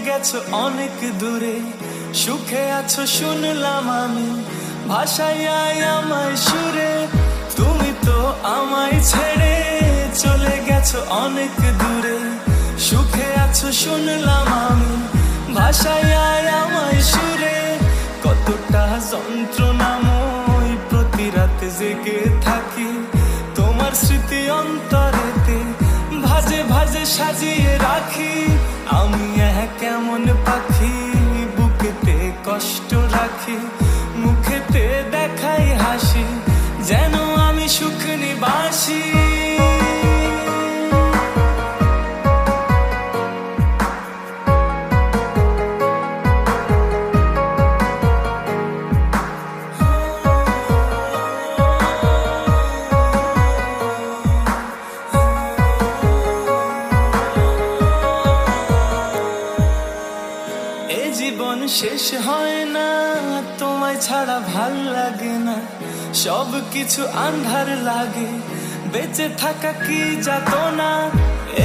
গেছো অনেক দূরে, সুখে আছো শুনলাম আমি, ভাষায় আমায় সুরে। তুমি তো আমায় ছেড়ে চলে গেছো অনেক দূরে, সুখে আছো শুনলাম আমি, ভাষায় আমায় সুরে। কতটা যন্ত্রণাময় প্রতি রাতে জেগে থাকি, তোমার স্মৃতি অন্তরেতে ভাজে ভাজে সাজিয়ে রাখি। আমি কেমন পাখি, বুকেতে কষ্ট রাখি, মুখেতে দেখাই হাসি, যেন আমি সুখ নিবাসী। জীবন শেষ হয় না, তোমায় ছাড়া ভাল লাগে না, সব কিছু আন্ধার লাগে, বেঁচে থাকা কি যাতনা।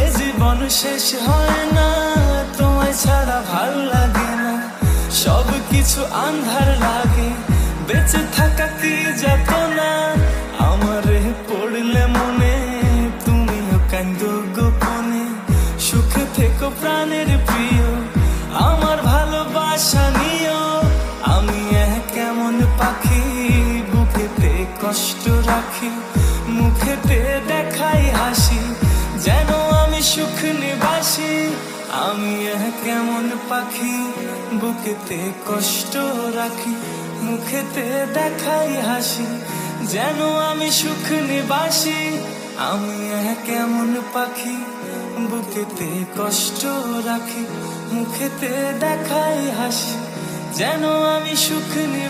এ জীবন শেষ হয় না, তোমায় ছাড়া ভাল লাগে না, সব কিছু আন্ধার লাগে, বেঁচে থাকা কি যাতনা। আমারে পড়লে মনে তুমিও কান্দো গোপনে, সুখে থেকো প্রাণের প্রিয়, আমার ভালোবাসা নিও। আমি কেমন পাখি, বুকেতে কষ্ট রাখি, মুখেতে দেখাই হাসি, যেন আমি সুখ নিবাসী। আমি কেমন পাখি, বুকেতে কষ্ট রাখি, মুখেতে দেখাই হাসি, যেন আমি সুখ নিবাসী। আমি কেমন পাখি, বুকেতে কষ্ট রাখি, মুখেতে দেখাই হাসি, যেন আমি সুখ নিবাসী।